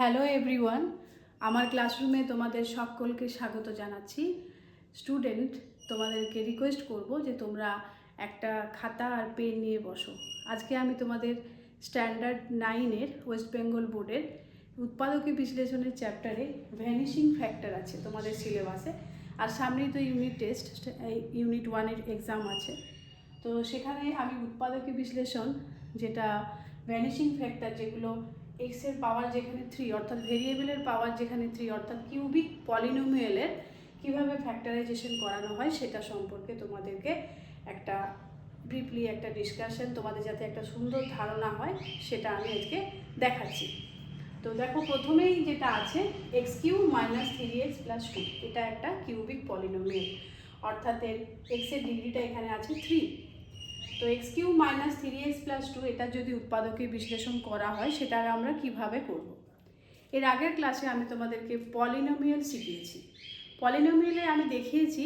Hello everyone, আমার ক্লাসরুমে তোমাদের সকলকে স্বাগত জানাচ্ছি। স্টুডেন্ট, তোমাদেরকে রিকোয়েস্ট করব যে তোমরা একটা খাতা আর পেন নিয়ে বসো। আজকে আমি তোমাদের স্ট্যান্ডার্ড 9-এর ওয়েস্ট বেঙ্গল বোর্ডের উৎপাদকী বিশ্লেষণের চ্যাপ্টারে ভ্যানিশিং ফ্যাক্টর আছে তোমাদের সিলেবাসে। আর সামনেই তো ইউনিট টেস্ট, ইউনিট 1-এর এক্সাম আছে। তো সেখানে আমি উৎপাদকী বিশ্লেষণ, যেটা ভ্যানিশিং ফ্যাক্টর, যেগুলো এক্সের পাওয়ার যেখানে 3 অর্থাৎ ভেরিয়েবলের পাওয়ার যেখানে 3 অর্থাৎ কিউবিক পলিনোমিয়ালের কীভাবে ফ্যাক্টরাইজেশন করানো হয় সেটা সম্পর্কে তোমাদেরকে একটা ব্রিফলি একটা ডিসকাশন, তোমাদের যাতে একটা সুন্দর ধারণা হয় সেটা আমি আজকে দেখাচ্ছি। তো দেখো, প্রথমেই যেটা আছে x Q minus 3x plus 2, এটা একটা কিউবিক পলিনোমিয়াল, অর্থাৎ এক্সের ডিগ্রিটা এখানে আছে 3। তো x Q minus 3x plus 2 এটা যদি উৎপাদকে বিশ্লেষণ করা হয় সেটা আমরা কিভাবে করব। এর আগের ক্লাসে আমি তোমাদেরকে পলিনোমিয়াল শিখিয়েছি। পলিনোমিয়ালে আমি দেখিয়েছি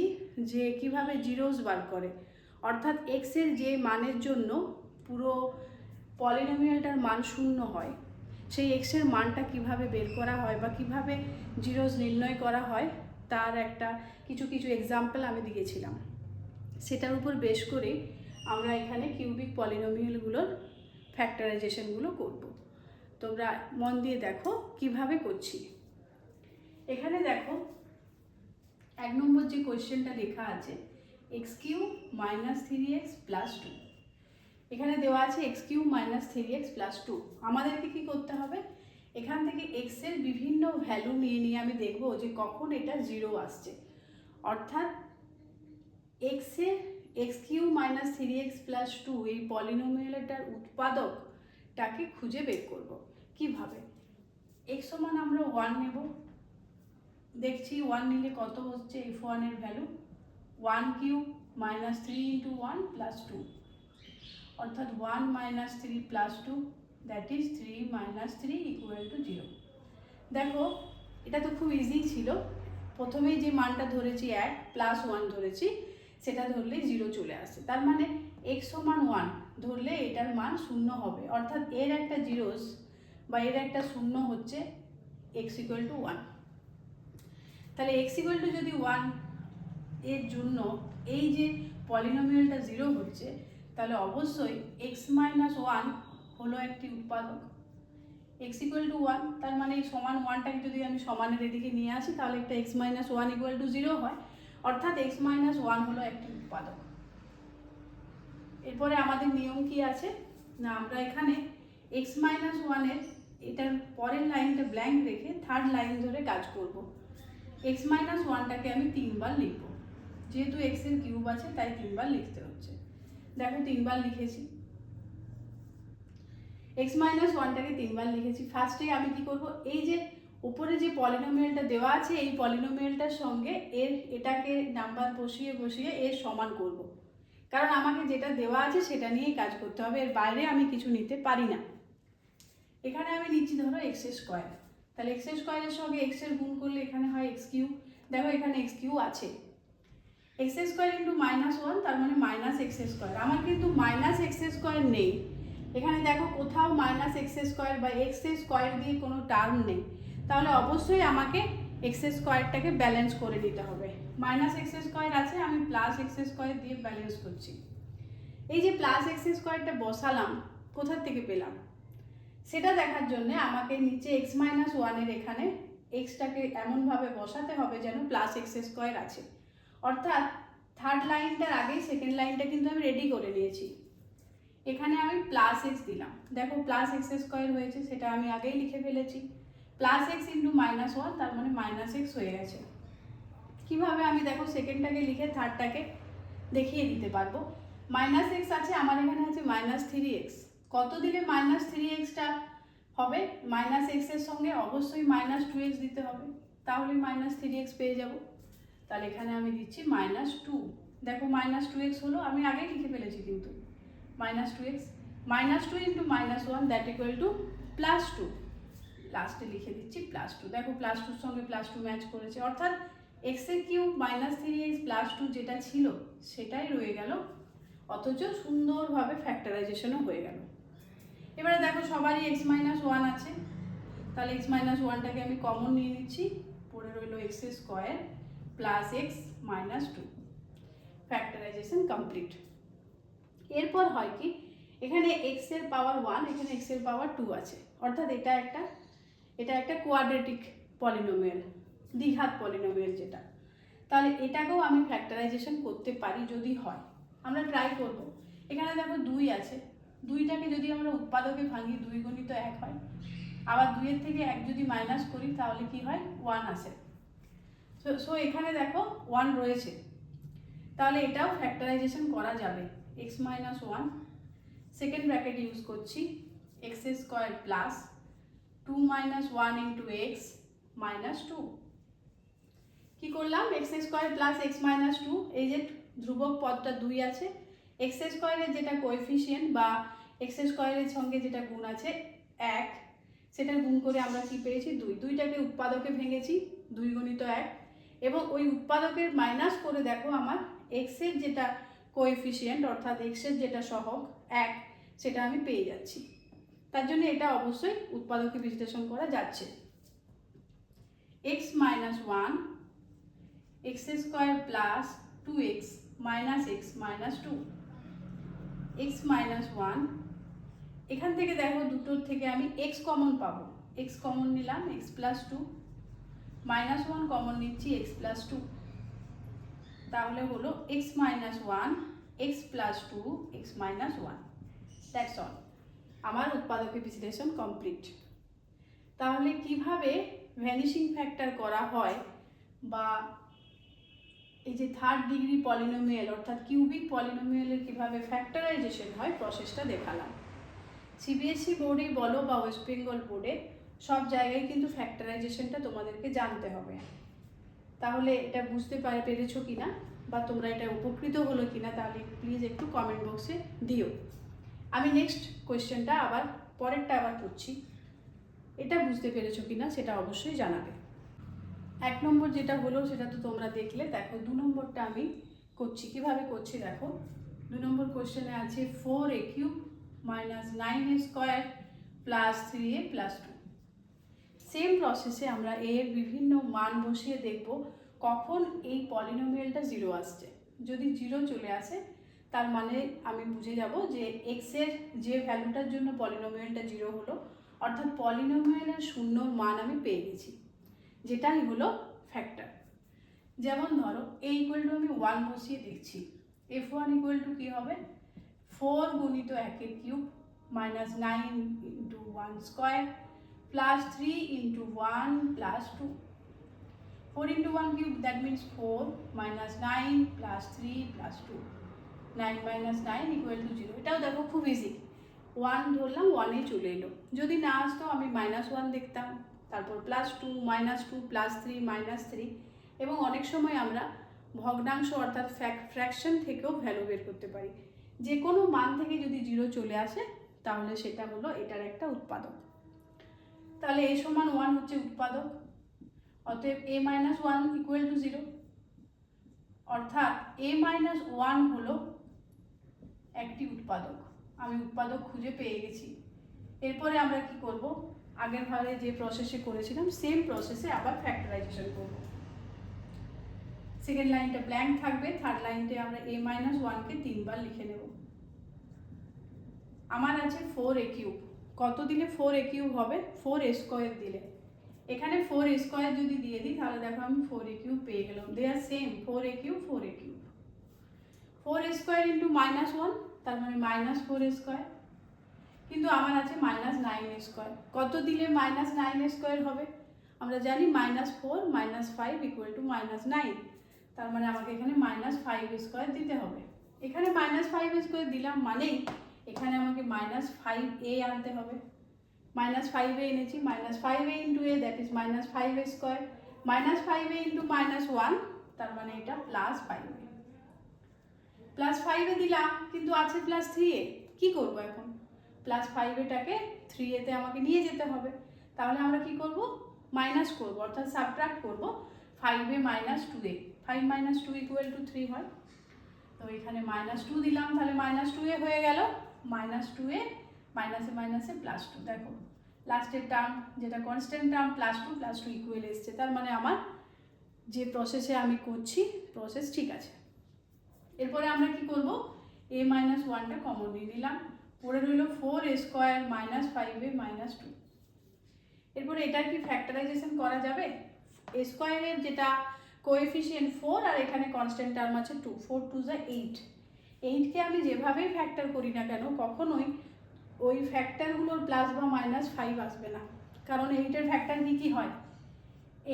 যে কিভাবে জিরোস বার করে, অর্থাৎ এক্সের যে মানের জন্য পুরো পলিনোমিয়ালটার মান 0 হয়, সেই এক্সের মানটা কিভাবে বের করা হয় বা কিভাবে জিরোস নির্ণয় করা হয় তার একটা কিছু এক্সাম্পল আমি দিয়েছিলাম। সেটার উপর বেশ করে আমরা এখানে কিউবিক পলিনোমিয়ালগুলোর ফ্যাক্টরাইজেশনগুলো করব। তোমরা মন দিয়ে দেখো কিভাবে করছি। এখানে দেখো 1 নম্বর যে কোয়েশ্চেনটা লেখা আছে x Q minus 3x plus 2, এখানে দেওয়া আছে x Q minus 3x plus 2। আমাদেরকে কি করতে হবে, এখান থেকে এক্সের বিভিন্ন ভ্যালু নিয়ে আমি দেখব যে কখন এটা 0 আসছে, অর্থাৎ x Q minus 3x plus 2 এই পলিনোমিয়ালটার উৎপাদকটাকে খুঁজে বের করব। কিভাবে? এক্স সমান আমরা 1 নেব, দেখছি 1 নিলে কত হচ্ছে f1 এর value 1 cube minus 3 into 1 plus 2, অর্থাৎ 1 minus 3 plus 2, that is 3 minus 3 equal to 0। দেখো, এটা তো খুব ইজি ছিল। প্রথমেই যে মানটা ধরেছি 1 প্লাস 1 ধরেছি, সেটা ধরলে 0 চলে আসে। তার মানে x সমান 1 ধরলে এটার মান 0 হবে, অর্থাৎ এর একটা জিরোস বা এর একটা 0 হচ্ছে x ইকুয়াল টু 1। তাহলে x ইকুয়াল টু যদি 1 এর জন্য এই যে পলিনোমিয়ালটা 0 হচ্ছে, তাহলে অবশ্যই x মাইনাস 1 হলো একটি উৎপাদক। x ইকুয়াল টু 1, তার মানে এই সমান 1টাকে যদি আমি সমানের এদিকে নিয়ে আসি তাহলে একটা x মাইনাস 1 ইকুয়াল টু 0 হয়, অর্থাৎ x মাইনাস 1 হলো একটি উৎপাদক। এরপরে আমাদের নিয়ম কি আছে না, আমরা এখানে x মাইনাস 1 এর এটার পরের লাইনটা ব্ল্যাঙ্ক রেখে থার্ড লাইন ধরে কাজ করব। x মাইনাস 1টাকে আমি 3 বার লিখব, যেহেতু x এর কিউব আছে তাই 3 বার লিখতে হচ্ছে। দেখো 3 বার লিখেছি, x মাইনাস 1টাকে 3 বার লিখেছি। ফার্স্টে আমি কি করব, এই যে উপরে যে পলিনোমিয়ালটা দেওয়া আছে এই পলিনোমিয়ালটার সঙ্গে এটাকে নাম্বার বসিয়ে এর সমান করব, কারণ আমাকে যেটা দেওয়া আছে সেটা নিয়েই কাজ করতে হবে, এর বাইরে আমি কিছু নিতে পারি না। এখানে আমি নিচ্ছি ধরো এক্স স্কোয়ার, তাহলে এক্স স্কোয়ারের সঙ্গে এক্স এর গুণ করলে এখানে হয় এক্স কিউ। দেখো এখানে এক্স কিউ আছে, এক্স স্কোয়ার ইন্টু মাইনাস 1, তার মানে মাইনাস এক্স স্কোয়ার। আমার কিন্তু মাইনাস এক্স স্কোয়ার নেই এখানে, দেখো কোথাও মাইনাস এক্স স্কোয়ার বা এক্স স্কোয়ার দিয়ে কোনো টার্ম নেই, তাহলে অবশ্যই আমাকে এক্স স্কোয়ারটাকে ব্যালেন্স করে দিতে হবে। মাইনাস এক্স স্কোয়ার আছে, আমি প্লাস এক্স স্কোয়ার দিয়ে ব্যালেন্স করছি। এই যে প্লাস এক্স স্কোয়ারটা বসালাম, কোথার থেকে পেলাম সেটা দেখার জন্য আমাকে নিচে এক্স মাইনাস 1-এর এখানে এক্সটাকে এমনভাবে বসাতে হবে যেন প্লাস এক্স স্কোয়ার আছে, অর্থাৎ থার্ড লাইনটার আগেই সেকেন্ড লাইনটা কিন্তু আমি রেডি করে নিয়েছি। এখানে আমি প্লাস এক্স দিলাম, দেখো প্লাস এক্স স্কোয়ার হয়েছে, সেটা আমি আগেই লিখে ফেলেছি। প্লাস এক্স ইন্টু মাইনাস 1, তার মানে মাইনাস এক্স হয়ে গেছে। কীভাবে আমি দেখো সেকেন্ডটাকে লিখে থার্ডটাকে দেখিয়ে দিতে পারবো। মাইনাস এক্স আছে, আমার এখানে আছে মাইনাস 3x। কত দিলে মাইনাস 3xটা হবে, মাইনাস এক্সের সঙ্গে অবশ্যই মাইনাস 2x দিতে হবে, তাহলে মাইনাস 3x পেয়ে যাব। তাহলে এখানে আমি দিচ্ছি মাইনাস 2, দেখো মাইনাস 2x হলো, আমি আগেই লিখে ফেলেছি কিন্তু minus 2x। Minus 2 into minus 1 that equal to plus 2, লাস্টে লিখে দিচ্ছি প্লাস 2। দেখো প্লাস 2-র সঙ্গে প্লাস 2 ম্যাচ করেছে, অর্থাৎ এক্স এর কিউব মাইনাস 3x প্লাস 2 যেটা ছিল সেটাই রয়ে গেল, অথচ সুন্দরভাবে ফ্যাক্টরাইজেশনও হয়ে গেল। এবারে দেখো সবারই এক্স মাইনাস 1 আছে, তাহলে এক্স মাইনাস ওয়ানটাকে আমি কমন নিয়ে নিচ্ছি, পড়ে রইল X square plus x minus two. Factorisation complete. এরপর হয় কি, এখানে এক্স এর পাওয়ার ওয়ান, এখানে এক্স এর পাওয়ার টু আছে, অর্থাৎ এটা একটা কোয়াড্রেটিক পলিনোমিয়াল, দ্বিঘাত পলিনোমিয়াল যেটা। তাহলে এটাকেও আমি ফ্যাক্টরাইজেশন করতে পারি যদি হয়। আমরা ট্রাই করব। এখানে দেখো 2 আছে, 2টাকে যদি আমরা উৎপাদকে ভাঙি 2 গুণিত 1 হয়, আবার 2 এর থেকে 1 যদি মাইনাস করি তাহলে কি হয়, 1 আসে। সো এখানে দেখো 1 রয়েছে, তাহলে এটাও ফ্যাক্টরাইজেশন করা যাবে। X minus one, second bracket use করছি, x square plus 2 minus one into x minus two. কী করলাম, x square plus x minus two, এই যে ধ্রুবক পদটা 2 আছে, এক্স স্কোয়ারের যেটা কোএফিসিয়েন্ট বা এক্স স্কোয়ারের সঙ্গে যেটা গুণ আছে 1, সেটা গুণ করে আমরা কি পেয়েছি 2। 2টাকে উৎপাদকে ভেঙেছি, 2 গুণিত 1, এবং ওই উৎপাদকের মাইনাস করে দেখো আমার এক্সের যেটা কোএফিসিয়েন্ট অর্থাৎ এক্সের যেটা সহগ 1, সেটা আমি পেয়ে যাচ্ছি। তার জন্য এটা অবশ্যই উৎপাদকে বিশ্লেষণ করা যাচ্ছে। X minus one, X square plus 2x minus X minus two, X minus one, এখান থেকে দেখো দুটোর থেকে আমি এক্স কমন পাবো, এক্স কমন নিলাম, X plus two, minus one common নিচ্ছি, এক্স প্লাস টু, তাহলে হলো X minus one, X plus two, X minus one. That's all, আমার উৎপাদকে বিশ্লেষণ কমপ্লিট। তাহলে কিভাবে ভ্যানিশিং ফ্যাক্টর করা হয় বা এই যে থার্ড ডিগ্রি পলিনোমিয়াল অর্থাৎ কিউবিক পলিনোমিয়ালের কীভাবে ফ্যাক্টরাইজেশন হয় প্রসেসটা দেখালাম। সিবিএসই বোর্ডেই বলো বা ওয়েস্ট বেঙ্গল বোর্ডে, সব জায়গায় কিন্তু ফ্যাক্টরাইজেশনটা তোমাদেরকে জানতে হবে। তাহলে এটা বুঝতে পেরেছো কিনা বা তোমরা এটা উপকৃত হলো কিনা, তাহলে প্লিজ একটু কমেন্ট বক্সে দিও। আমি নেক্সট কোয়েশ্চেনটা পরেরটা আবার করছি, এটা বুঝতে পেরেছো কিনা সেটা অবশ্যই জানাবে। 1 নম্বর যেটা হলো সেটা তো তোমরা দেখলে। দেখো 2 নম্বরটা আমি করছি, কিভাবে করছি দেখো। 2 নম্বর কোয়েশ্চেনে আছে 4a cube minus 9a square plus 3a plus 2। Same প্রসেসে আমরা a এর বিভিন্ন মান বসিয়ে দেখব কখন এই পলিনোমিয়ালটা 0 আসছে। যদি 0 চলে আসে তার মানে আমি বুঝে যাব যে x এর যে ভ্যালুটার জন্য পলিনোমিয়ালটা 0 হলো, অর্থাৎ পলিনোমিয়ালের শূন্য মান আমি পেয়ে গেছি, যেটাই হলো ফ্যাক্টর। যেমন ধরো a ইকুয়াল টু আমি 1 বসিয়ে দেখছি, f1 ইকুয়াল টু কী হবে, 4 গুণিত 1 এর cube minus 9 into 1 square plus 3 into 1 plus 2। 4 into 1 cube, that means 4 minus 9 plus 3 plus 2, 9 minus 9 equal to 0। এটাও দেখো খুব ইজি, 1 ধরলাম, 1এই চলে এলো। যদি না আসতো আমি মাইনাস 1 দেখতাম, তারপর প্লাস 2, মাইনাস 2, প্লাস 3, মাইনাস 3, এবং অনেক সময় আমরা ভগ্নাংশ অর্থাৎ ফ্র্যাকশন থেকেও ভ্যালু বের করতে পারি। যে কোনো মান থেকে যদি 0 চলে আসে তাহলে সেটা হলো এটার একটা উৎপাদক। তাহলে a সমান 1 হচ্ছে উৎপাদক, অতএব a মাইনাস 1 ইকুয়াল টু 0, অর্থাৎ a মাইনাস 1 হলো একটি উৎপাদক। আমি উৎপাদক খুঁজে পেয়ে গেছি। এরপরে আমরা কি করব, আগের ভাবে যে প্রসেসে করেছিলাম সেম প্রসেসে আবার ফ্যাক্টরাইজেশন করব। সেকেন্ড লাইনটা ব্ল্যাঙ্ক থাকবে, থার্ড লাইনতে আমরা a মাইনাস 1কে 3 বার লিখে নেব। আমার আছে 4a কিউব, কত দিলে 4a কিউব হবে, 4a স্কোয়ার দিলে। এখানে 4a স্কোয়ার যদি দিয়ে দিই তাহলে দেখো আমি 4a কিউব পেয়ে গেলাম। They are same, 4a cube 4a cube. 4a square into minus 1, তার মানে মাইনাস 4a স্কোয়ার, কিন্তু আমার আছে মাইনাস 9a স্কোয়ার। কত দিলে মাইনাস 9a স্কোয়ার হবে, আমরা জানি minus 4 minus 5 equal to minus 9, তার মানে আমাকে এখানে মাইনাস 5 স্কোয়ার দিতে হবে। এখানে মাইনাস 5 স্কোয়ার দিলাম মানেই এখানে আমাকে মাইনাস 5a আনতে হবে। মাইনাস 5a এনেছি, minus 5a into a, that is minus 5a square, minus 5a into minus 1, তার মানে এটা প্লাস 5a। প্লাস 5a দিলাম, কিন্তু আছে প্লাস 3a, কী করবো এখন, প্লাস 5aটাকে 3aতে আমাকে নিয়ে যেতে হবে। তাহলে আমরা কি করব, মাইনাস করব, অর্থাৎ সাবট্রাক্ট করব 5a minus 2a। 5 minus 2 equal to 3 হয়, তো এখানে মাইনাস 2 দিলাম, তাহলে মাইনাস 2a হয়ে গেল, মাইনাস 2a মাইনাসে মাইনাসে প্লাস 2। দেখো লাস্টের টার্ম যেটা কনস্ট্যান্ট টার্ম +2 ইকুয়াল এসছে, তার মানে আমার যে প্রসেসে আমি করছি প্রসেস ঠিক আছে। এরপরে আমরা কি করব, a-1টা কমন নিয়ে নিলাম, পড়ে রইল 4a² - 5a - 2। এরপরে এটার কি ফ্যাক্টরাইজেশন করা যাবে? a স্কোয়ারের যেটা কোএফিসিয়েন্ট 4 আর এখানে কনস্ট্যান্ট টার্ম আছে 2, 4 2 যা 8। 8কে আমি যেভাবেই ফ্যাক্টর করি না কেন কখনোই ওই ফ্যাক্টরগুলোর প্লাস বা -5 আসবে না, কারণ 8-এর ফ্যাক্টর কি হয়,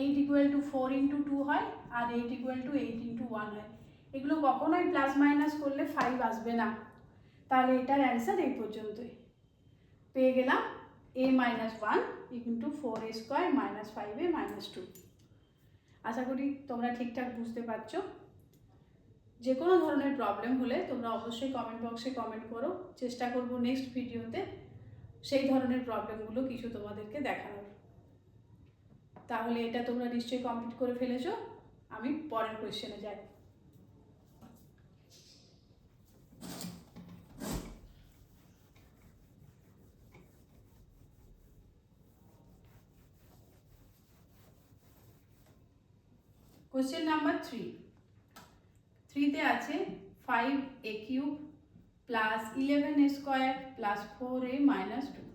8 = 4 × 2 হয় আর 8 = 8 × 1 হয়। এগুলো কখনোই প্লাস মাইনাস করলে 5 আসবে না। তাহলে এটার অ্যান্সার এই পর্যন্তই পেয়ে গেলাম, a-1 × 4a² - 5a - 2। আশা করি তোমরা ঠিকঠাক বুঝতে পারছো। যে কোনো ধরনের প্রবলেম হলে তোমরা অবশ্যই কমেন্ট বক্সে কমেন্ট করো, চেষ্টা করব নেক্সট ভিডিওতে সেই ধরনের প্রবলেমগুলো কিছু তোমাদেরকে দেখানোর। তাহলে এটা তোমরা নিশ্চয়ই কমপ্লিট করে ফেলেছো। আমি পরের কোয়েশ্চেনে যাই। কোয়েশ্চেন নাম্বার 3তে আছে 5a³ + 11a² + 4a - 2।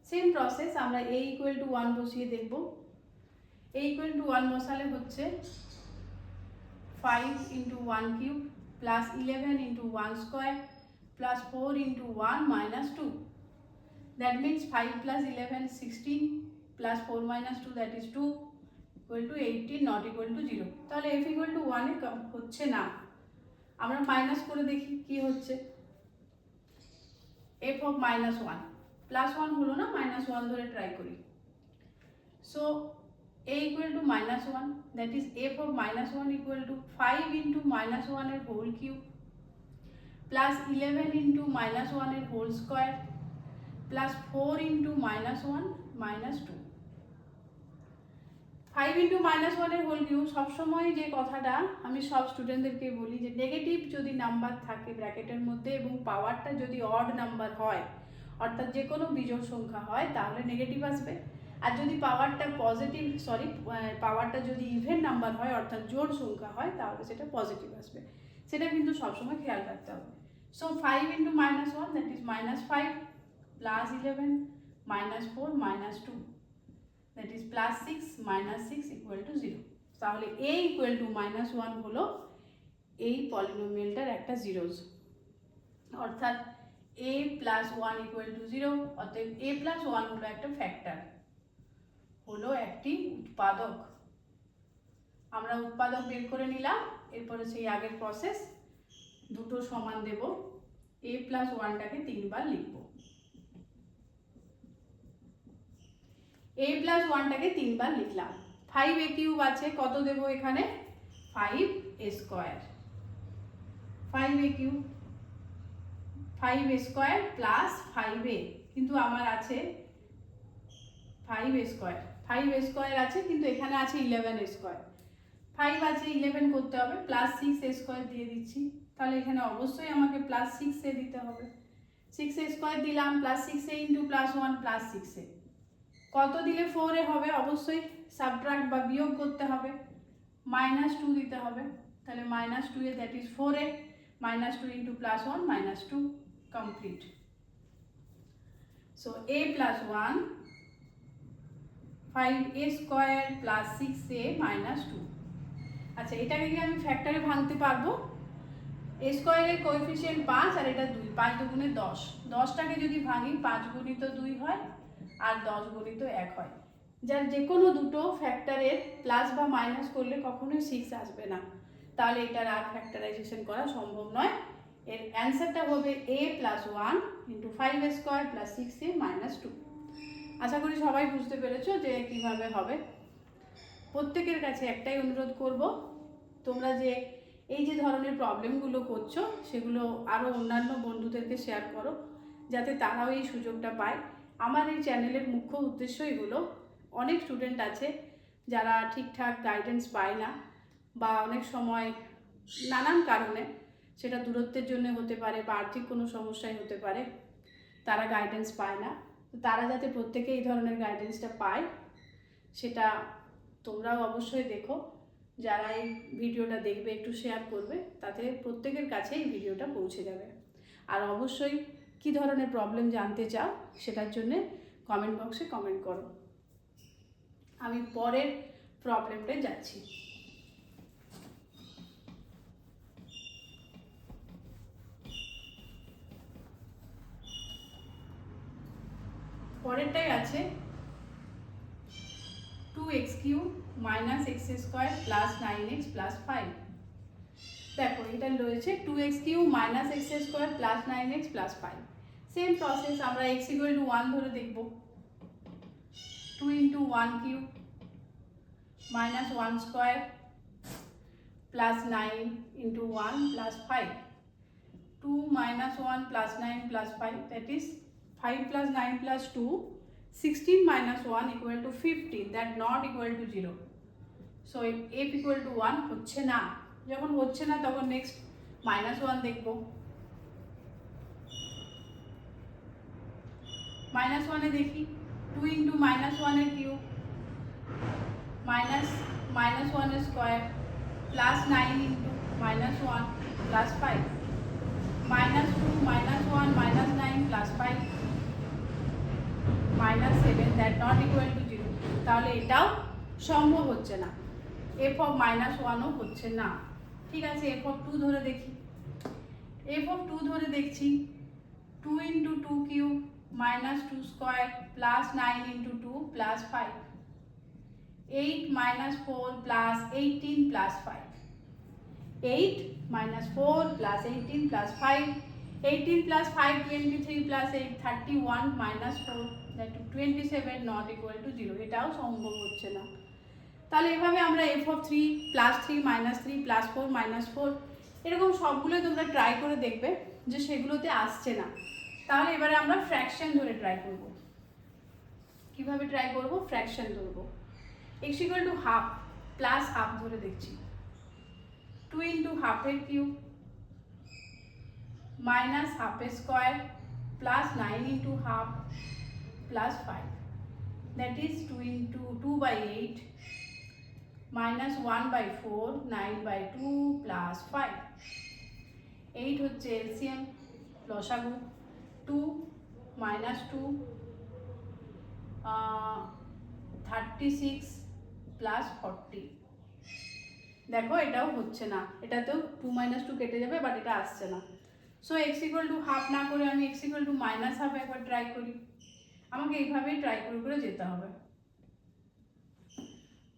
Same process, আমরা a = 1 বসিয়ে দেখব। a = 1 বসালে হচ্ছে 5 × 1³ + 11 × 1² + 4 × 1 - 2। That means 5 + 11 16 + 4 - 2 that is 2 = 18 not equal to 0। তাহলে f = 1 এ হচ্ছে না। আমরা মাইনাস করে দেখি কি হচ্ছে। f of -1 +1 হলো না, -1 ধরে ট্রাই করি। So a = -1, that is f of -1 = 5 × -1 এর হোল কিউব প্লাস 11 × -1 এর হোল স্কয়ার প্লাস 4 × -1 - 2। 5 × -1 এর হোল কিউব, সবসময় যে কথাটা আমি সব স্টুডেন্টদেরকে বলি যে নেগেটিভ যদি নাম্বার থাকে ব্র্যাকেটের মধ্যে এবং পাওয়ারটা যদি অড নাম্বার হয়, অর্থাৎ যে কোনো বিজোড় সংখ্যা হয়, তাহলে নেগেটিভ আসবে। আর যদি পাওয়ারটা পাওয়ারটা যদি ইভেন নাম্বার হয় অর্থাৎ জোড় সংখ্যা হয়, তাহলে সেটা পজিটিভ আসবে। সেটা কিন্তু সবসময় খেয়াল রাখতে হবে। So 5 × -1 that is -5 + 11 -4 - 2 that is +6 - 6 = 0। তাহলে a = -1 হলো এই পলিনোমিয়ালটার একটা জিরোজ, অর্থাৎ a + 1 = 0। অতএব a + 1 হলো একটা ফ্যাক্টর, হলো একটি উৎপাদক। আমরা উৎপাদক বের করে নিলাম। এরপরে সেই আগের প্রসেস, দুটো সমান দেব, a + 1টাকে 3 বার লিখব। a + 1টাকে 3 বার লিখলাম। 5a³ আছে, কত দেব এখানে, 5a²। 5a³ 5a² + 5a, কিন্তু আমার আছে 5a²। 5a² আছে কিন্তু এখানে আছে 11a²। 5 আছে, 11 করতে হবে, +6a² দিয়ে দিচ্ছি। তাহলে এখানে অবশ্যই আমাকে +6a দিতে হবে। 6a² দিলাম, +6a × +1 +6a। কত দিলে 4a হবে, অবশ্যই সাবট্রাক্ট বা বিয়োগ করতে হবে, -2 দিতে হবে। তাহলে -2a that is 4a, -2 × +1 -2 complete। So a + 1 5a² + 6a - 2। আচ্ছা, এটাকে কি আমি ফ্যাক্টরে ভাঙতে পারবো? a স্কয়ারের কোএফিসিয়েন্ট 5 আর এটা 2, 5 × 2 = 10। 10টাকে যদি ভাঙি 5 × 2 হয় আর 10 × 1 হয়। যার যে কোনো দুটো ফ্যাক্টরের প্লাস বা মাইনাস করলে কখনোই 6 আসবে না, তাহলে এটার আর ফ্যাক্টরাইজেশন করা সম্ভব নয়। এর অ্যান্সারটা হবে a + 1 × 5a² + 6a - 2। আশা করি সবাই বুঝতে পেরেছো যে কিভাবে হবে। প্রত্যেকের কাছে একটাই অনুরোধ করব, তোমরা যে এই যে ধরনের প্রবলেমগুলো করছো সেগুলো আরও অন্যান্য বন্ধুদেরকে শেয়ার করো, যাতে তারাও এই সুযোগটা পায়। আমার এই চ্যানেলের মুখ্য উদ্দেশ্যই হলো, অনেক স্টুডেন্ট আছে যারা ঠিকঠাক গাইডেন্স পায় না, বা অনেক সময় নানান কারণে, সেটা দূরত্বের জন্য হতে পারে বা আর্থিক কোনো সমস্যায় হতে পারে, তারা গাইডেন্স পায় না। তো তারা যাতে প্রত্যেকে এই ধরনের গাইডেন্সটা পায় সেটা তোমরাও অবশ্যই দেখো। যারা এই ভিডিওটা দেখবে একটু শেয়ার করবে, তাতে প্রত্যেকের কাছে এই ভিডিওটা পৌঁছে যাবে। আর অবশ্যই কী ধরনের প্রবলেম জানতে চাও সেটার জন্যে কমেন্ট বক্সে কমেন্ট করো। আমি পরের প্রবলেমটায় যাচ্ছি। পরেরটাই আছে 2x³ - x² + 9x + 5। দেখো এটা রয়েছে 2x³ - x² + 9x + 5। Same process, আমরা x = 1 ধরে দেখব। 2 × 1³ - 1² + 9 × 1 + 5। 2 - 1 + 9 + 5, that is 5 + 9 + 2, 16 - 1 = 15, that not equal to 0. So f = 1 হচ্ছে না। যখন হচ্ছে না তখন নেক্সট -1 দেখব। -1 এ দেখি 2 × -1³ -1² + 9 × -1 + 5, -2 - 1 - 9 + 5 -7, that not equal to 0. তাহলে এটাও সম্ভব হচ্ছে না। f of -1 ও হচ্ছে না। ঠিক আছে, f of 2 ধরে দেখি। f of 2 ধরে দেখছি 2 × 2³ - 2² + 9 × 2 + 5, 8 - 4 + 18 + 5, 8 - 4 + 18 + 5, 18 + 5 23 + 8 31 - 4, that 27, not equal to 0. এটাও সম্ভব হচ্ছে না। তাহলে এভাবে আমরা f of 3 +3 -3 +4 -4 এরকম সবগুলো তোমরা ট্রাই করে দেখবে যে সেগুলোতে আসছে না। তাহলে এবারে আমরা ফ্র্যাকশন ধরে ট্রাই করব। কিভাবে ট্রাই করব? ফ্র্যাকশন ধরব। x = হাফ প্লাস হাফ ধরে দেখছি। 2 × ½³ - ½² + 9 × ½ + 5, that is 2 × 2/8 - 1/4 9/2 + 5। 8 হচ্ছে এলসিএম, লসাগু। 2 - 2 36 + 40। দেখো এটাও হচ্ছে না, এটাতেও 2 - 2 কেটে যাবে, বাট এটা আসছে না। সো x = হাফ না করে আমি x = -হাফ একবার ট্রাই করি। আমাকে এইভাবেই ট্রাই করে যেতে হবে।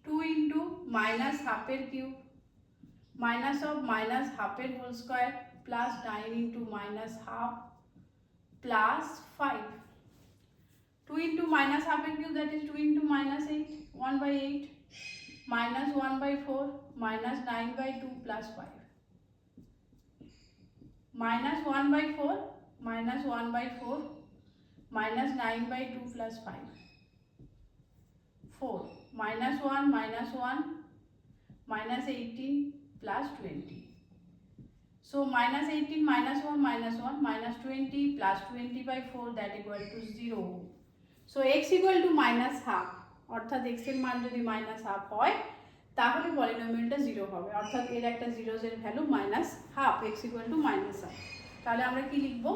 2 × -1/2³ - -1/2² + 9 × -1/2 + 5, 2 × -1/2³, that is 2 × -8, 1/8 - 1/4 - 9/2 + 5, -1/4 - 1/4 - 9/2 + 5, 4 - 1 - 1 -18 + 20. So -18 - 1 - 1 -20 + 20/4, that equal to 0. So x = -half, অর্থাৎ x এর মান যদি -হাফ হয় তাহলে পলিনোমিয়ালটা 0 হবে, অর্থাৎ এর একটা জিরোস এর ভ্যালু -হাফ, x = -হাফ। তাহলে আমরা কি লিখব?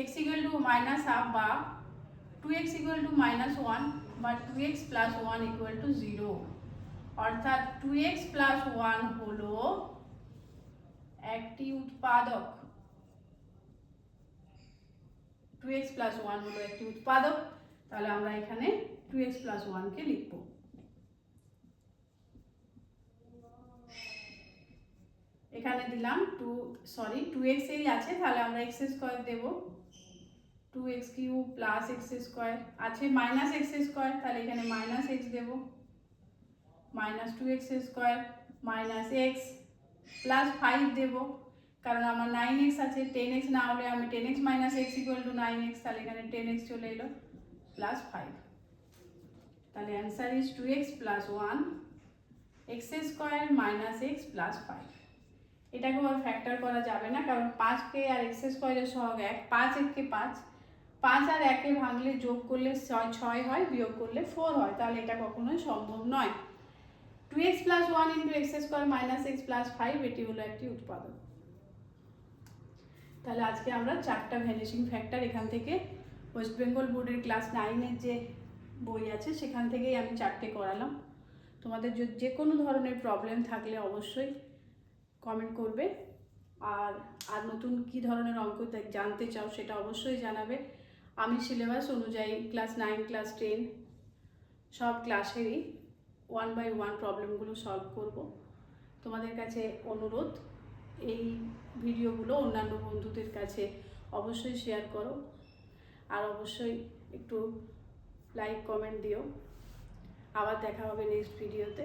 x = -হাফ বা 2x = -1 বা 2x + 1 = 0, অর্থাৎ 2x + 1 হলো একটি উৎপাদক। 2x + 1 হলো একটি উৎপাদক। তাহলে আমরা এখানে 2x + 1 কে লিখব। এখানে দিলাম 2x এই আছে, তাহলে আমরা x² দেব। 2x³ + x² আছে -x², তাহলে এখানে -x দেব। -2x² - x + 5 দেব, কারণ আমার 9x আছে। 10x না হলে আমি 10x - x = 9x, তাহলে এখানে 10x চলে এলো +5। তাহলে answer is 2x + 1 x² - x + 5। এটাকে আর ফ্যাক্টর করা যাবে না, কারণ 5কে আর এক্স স্কোয়ারের সহগ 1, 5 1কে 5, 5 আর 1কে ভাঙলে যোগ করলে 6 হয়, বিয়োগ করলে 4 হয়, তাহলে এটা কখনোই সম্ভব নয়। 2x + 1 × x² - x + 5 এটি হলো একটি উৎপাদক। তাহলে আজকে আমরা 4টা ভ্যানিশিং ফ্যাক্টর এখান থেকে ওয়েস্ট বেঙ্গল বোর্ডের ক্লাস 9-এর যে বই আছে সেখান থেকেই আমি 4টে করালাম। তোমাদের যে কোনো ধরনের প্রবলেম থাকলে অবশ্যই কমেন্ট করবে, আর নতুন কি ধরনের অঙ্ক জানতে চাও সেটা অবশ্যই জানাবে। আমি সিলেবাস অনুযায়ী ক্লাস 9, ক্লাস 10 সব ক্লাসেরই 1 by 1 প্রবলেমগুলো সলভ করব। তোমাদের কাছে অনুরোধ, এই ভিডিওগুলো অন্যান্য বন্ধুদের কাছে অবশ্যই শেয়ার করো, আর অবশ্যই একটু লাইক কমেন্ট দিও। আবার দেখা হবে নেক্সট ভিডিওতে।